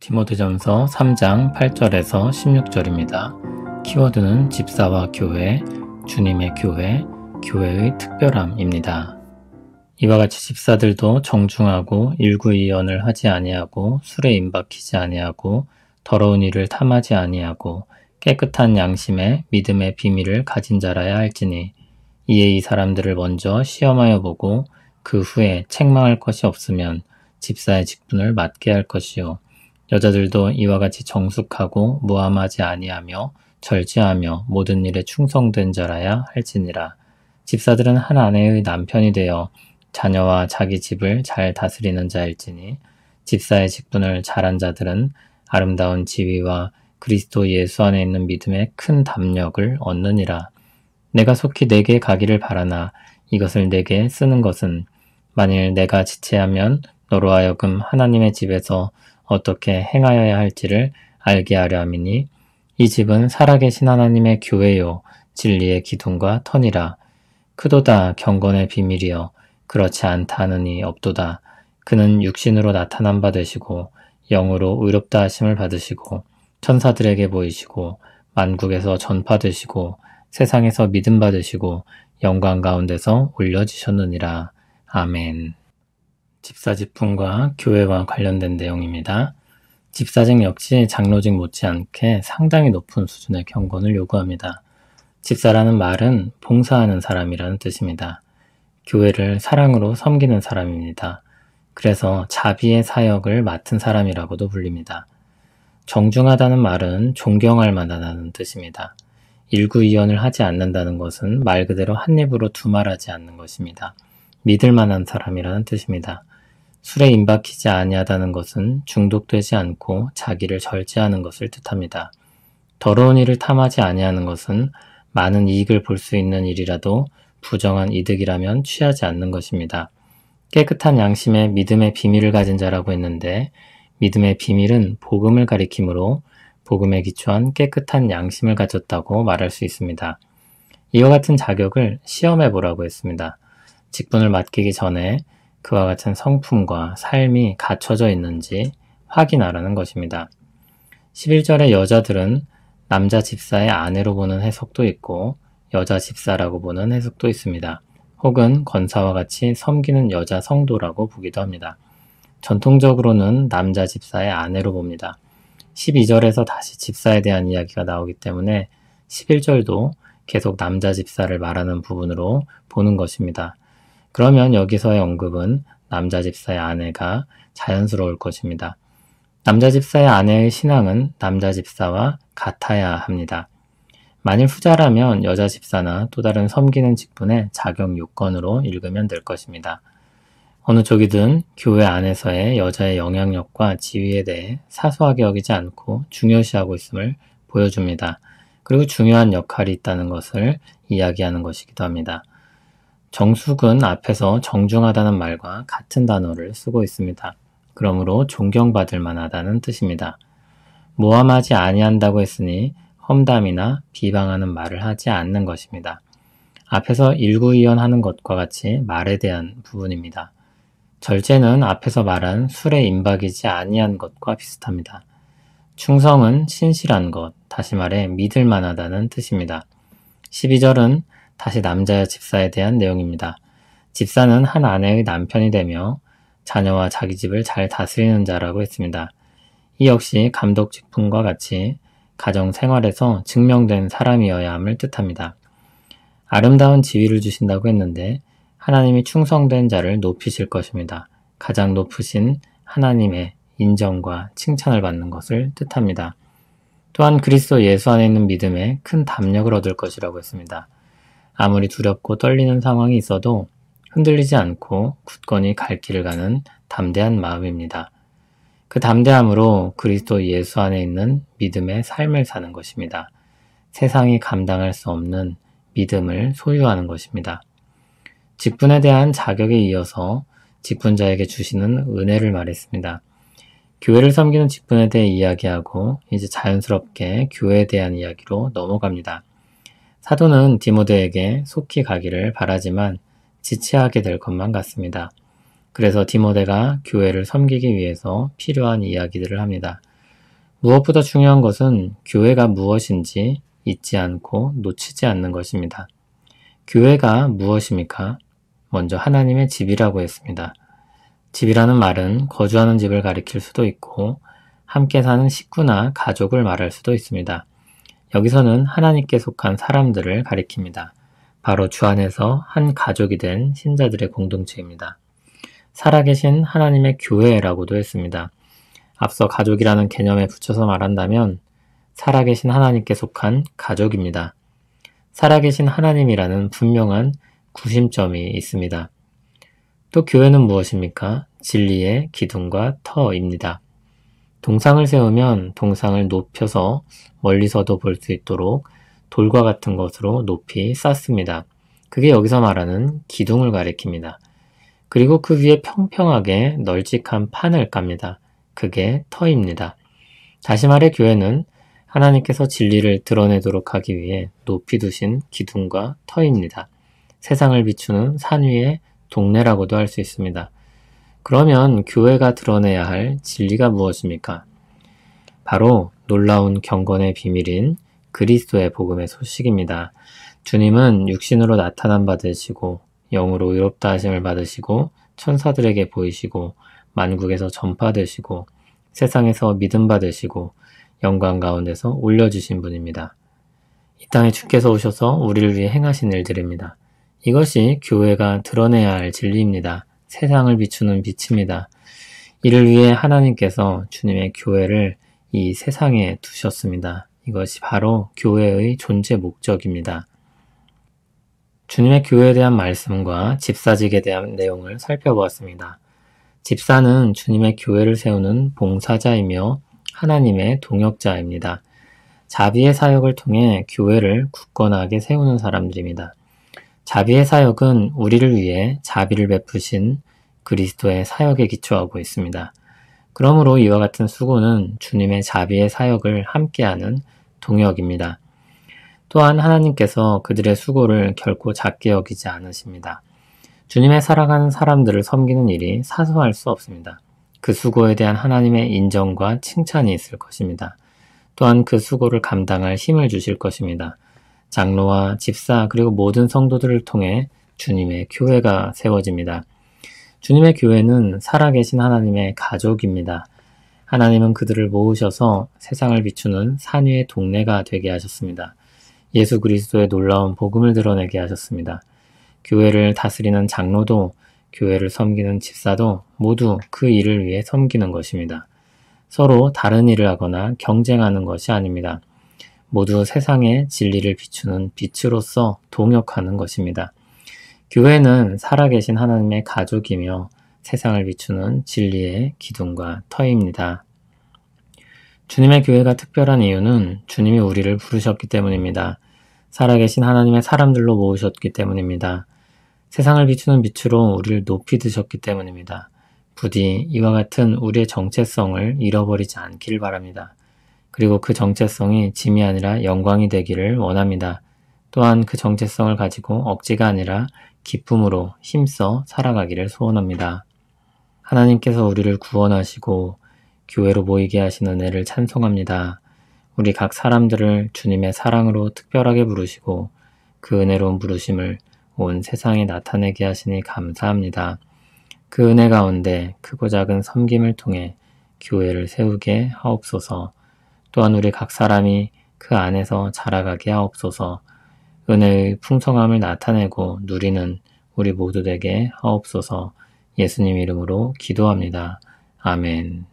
디모데전서 3장 8절에서 16절입니다. 키워드는 집사와 교회, 주님의 교회, 교회의 특별함입니다. 이와 같이 집사들도 정중하고 일구이연을 하지 아니하고 술에 임박히지 아니하고 더러운 일을 탐하지 아니하고 깨끗한 양심에 믿음의 비밀을 가진 자라야 할지니 이에 이 사람들을 먼저 시험하여 보고 그 후에 책망할 것이 없으면 집사의 직분을 맡게 할 것이요 여자들도 이와 같이 정숙하고 무함하지 아니하며 절제하며 모든 일에 충성된 자라야 할지니라. 집사들은 한 아내의 남편이 되어 자녀와 자기 집을 잘 다스리는 자일지니 집사의 직분을 잘한 자들은 아름다운 지위와 그리스도 예수 안에 있는 믿음의 큰 담력을 얻느니라. 내가 속히 내게 가기를 바라나 이것을 내게 쓰는 것은 만일 내가 지체하면 너로 하여금 하나님의 집에서 어떻게 행하여야 할지를 알게 하려 함이니 이 집은 살아계신 하나님의 교회요 진리의 기둥과 터니라. 크도다 경건의 비밀이여 그렇지 않다 하느니 없도다. 그는 육신으로 나타난 바 되시고 영으로 의롭다 하심을 받으시고 천사들에게 보이시고 만국에서 전파되시고 세상에서 믿음 받으시고 영광 가운데서 올려지셨느니라. 아멘. 집사 직분과 교회와 관련된 내용입니다. 집사직 역시 장로직 못지않게 상당히 높은 수준의 경건을 요구합니다. 집사라는 말은 봉사하는 사람이라는 뜻입니다. 교회를 사랑으로 섬기는 사람입니다. 그래서 자비의 사역을 맡은 사람이라고도 불립니다. 정중하다는 말은 존경할 만하다는 뜻입니다. 일구이연을 하지 않는다는 것은 말 그대로 한 입으로 두말하지 않는 것입니다. 믿을 만한 사람이라는 뜻입니다. 술에 임박히지 아니하다는 것은 중독되지 않고 자기를 절제하는 것을 뜻합니다. 더러운 일을 탐하지 아니하는 것은 많은 이익을 볼 수 있는 일이라도 부정한 이득이라면 취하지 않는 것입니다. 깨끗한 양심에 믿음의 비밀을 가진 자라고 했는데 믿음의 비밀은 복음을 가리키므로 복음에 기초한 깨끗한 양심을 가졌다고 말할 수 있습니다. 이와 같은 자격을 시험해 보라고 했습니다. 직분을 맡기기 전에 그와 같은 성품과 삶이 갖춰져 있는지 확인하라는 것입니다. 11절의 여자들은 남자 집사의 아내로 보는 해석도 있고 여자 집사라고 보는 해석도 있습니다. 혹은 권사와 같이 섬기는 여자 성도라고 보기도 합니다. 전통적으로는 남자 집사의 아내로 봅니다. 12절에서 다시 집사에 대한 이야기가 나오기 때문에 11절도 계속 남자 집사를 말하는 부분으로 보는 것입니다. 그러면 여기서의 언급은 남자 집사의 아내가 자연스러울 것입니다. 남자 집사의 아내의 신앙은 남자 집사와 같아야 합니다. 만일 후자라면 여자 집사나 또 다른 섬기는 직분의 자격 요건으로 읽으면 될 것입니다. 어느 쪽이든 교회 안에서의 여자의 영향력과 지위에 대해 사소하게 여기지 않고 중요시하고 있음을 보여줍니다. 그리고 중요한 역할이 있다는 것을 이야기하는 것이기도 합니다. 정숙은 앞에서 정중하다는 말과 같은 단어를 쓰고 있습니다. 그러므로 존경받을 만하다는 뜻입니다. 모함하지 아니한다고 했으니 험담이나 비방하는 말을 하지 않는 것입니다. 앞에서 일구이연하는 것과 같이 말에 대한 부분입니다. 절제는 앞에서 말한 술에 임박이지 아니한 것과 비슷합니다. 충성은 신실한 것, 다시 말해 믿을 만하다는 뜻입니다. 12절은 다시 남자 집사에 대한 내용입니다. 집사는 한 아내의 남편이 되며 자녀와 자기 집을 잘 다스리는 자라고 했습니다. 이 역시 감독 직분과 같이 가정 생활에서 증명된 사람이어야 함을 뜻합니다. 아름다운 지위를 주신다고 했는데 하나님이 충성된 자를 높이실 것입니다. 가장 높으신 하나님의 인정과 칭찬을 받는 것을 뜻합니다. 또한 그리스도 예수 안에 있는 믿음에 큰 담력을 얻을 것이라고 했습니다. 아무리 두렵고 떨리는 상황이 있어도 흔들리지 않고 굳건히 갈 길을 가는 담대한 마음입니다. 그 담대함으로 그리스도 예수 안에 있는 믿음의 삶을 사는 것입니다. 세상이 감당할 수 없는 믿음을 소유하는 것입니다. 직분에 대한 자격에 이어서 직분자에게 주시는 은혜를 말했습니다. 교회를 섬기는 직분에 대해 이야기하고 이제 자연스럽게 교회에 대한 이야기로 넘어갑니다. 사도는 디모데에게 속히 가기를 바라지만 지체하게 될 것만 같습니다. 그래서 디모데가 교회를 섬기기 위해서 필요한 이야기들을 합니다. 무엇보다 중요한 것은 교회가 무엇인지 잊지 않고 놓치지 않는 것입니다. 교회가 무엇입니까? 먼저 하나님의 집이라고 했습니다. 집이라는 말은 거주하는 집을 가리킬 수도 있고 함께 사는 식구나 가족을 말할 수도 있습니다. 여기서는 하나님께 속한 사람들을 가리킵니다. 바로 주 안에서 한 가족이 된 신자들의 공동체입니다. 살아계신 하나님의 교회라고도 했습니다. 앞서 가족이라는 개념에 붙여서 말한다면 살아계신 하나님께 속한 가족입니다. 살아계신 하나님이라는 분명한 구심점이 있습니다. 또 교회는 무엇입니까? 진리의 기둥과 터입니다. 동상을 세우면 동상을 높여서 멀리서도 볼 수 있도록 돌과 같은 것으로 높이 쌓습니다. 그게 여기서 말하는 기둥을 가리킵니다. 그리고 그 위에 평평하게 널찍한 판을 깝니다. 그게 터입니다. 다시 말해 교회는 하나님께서 진리를 드러내도록 하기 위해 높이 두신 기둥과 터입니다. 세상을 비추는 산 위의 동네라고도 할 수 있습니다. 그러면 교회가 드러내야 할 진리가 무엇입니까? 바로 놀라운 경건의 비밀인 그리스도의 복음의 소식입니다. 주님은 육신으로 나타난 바 되시고 영으로 의롭다 하심을 받으시고 천사들에게 보이시고 만국에서 전파되시고 세상에서 믿음 받으시고 영광 가운데서 올려주신 분입니다. 이 땅에 주께서 오셔서 우리를 위해 행하신 일들입니다. 이것이 교회가 드러내야 할 진리입니다. 세상을 비추는 빛입니다. 이를 위해 하나님께서 주님의 교회를 이 세상에 두셨습니다. 이것이 바로 교회의 존재 목적입니다. 주님의 교회에 대한 말씀과 집사직에 대한 내용을 살펴보았습니다. 집사는 주님의 교회를 세우는 봉사자이며 하나님의 동역자입니다. 자비의 사역을 통해 교회를 굳건하게 세우는 사람들입니다. 자비의 사역은 우리를 위해 자비를 베푸신 그리스도의 사역에 기초하고 있습니다. 그러므로 이와 같은 수고는 주님의 자비의 사역을 함께하는 동역입니다. 또한 하나님께서 그들의 수고를 결코 작게 여기지 않으십니다. 주님의 사랑하는 사람들을 섬기는 일이 사소할 수 없습니다. 그 수고에 대한 하나님의 인정과 칭찬이 있을 것입니다. 또한 그 수고를 감당할 힘을 주실 것입니다. 장로와 집사 그리고 모든 성도들을 통해 주님의 교회가 세워집니다. 주님의 교회는 살아계신 하나님의 가족입니다. 하나님은 그들을 모으셔서 세상을 비추는 산 위의 동네가 되게 하셨습니다. 예수 그리스도의 놀라운 복음을 드러내게 하셨습니다. 교회를 다스리는 장로도 교회를 섬기는 집사도 모두 그 일을 위해 섬기는 것입니다. 서로 다른 일을 하거나 경쟁하는 것이 아닙니다. 모두 세상의 진리를 비추는 빛으로서 동역하는 것입니다. 교회는 살아계신 하나님의 가족이며 세상을 비추는 진리의 기둥과 터입니다. 주님의 교회가 특별한 이유는 주님이 우리를 부르셨기 때문입니다. 살아계신 하나님의 사람들로 모으셨기 때문입니다. 세상을 비추는 빛으로 우리를 높이 드셨기 때문입니다. 부디 이와 같은 우리의 정체성을 잃어버리지 않기를 바랍니다. 그리고 그 정체성이 짐이 아니라 영광이 되기를 원합니다. 또한 그 정체성을 가지고 억지가 아니라 기쁨으로 힘써 살아가기를 소원합니다. 하나님께서 우리를 구원하시고 교회로 모이게 하시는 은혜를 찬송합니다. 우리 각 사람들을 주님의 사랑으로 특별하게 부르시고 그 은혜로운 부르심을 온 세상에 나타내게 하시니 감사합니다. 그 은혜 가운데 크고 작은 섬김을 통해 교회를 세우게 하옵소서. 또한 우리 각 사람이 그 안에서 자라가게 하옵소서. 은혜의 풍성함을 나타내고 누리는 우리 모두 되게 하옵소서. 예수님 이름으로 기도합니다. 아멘.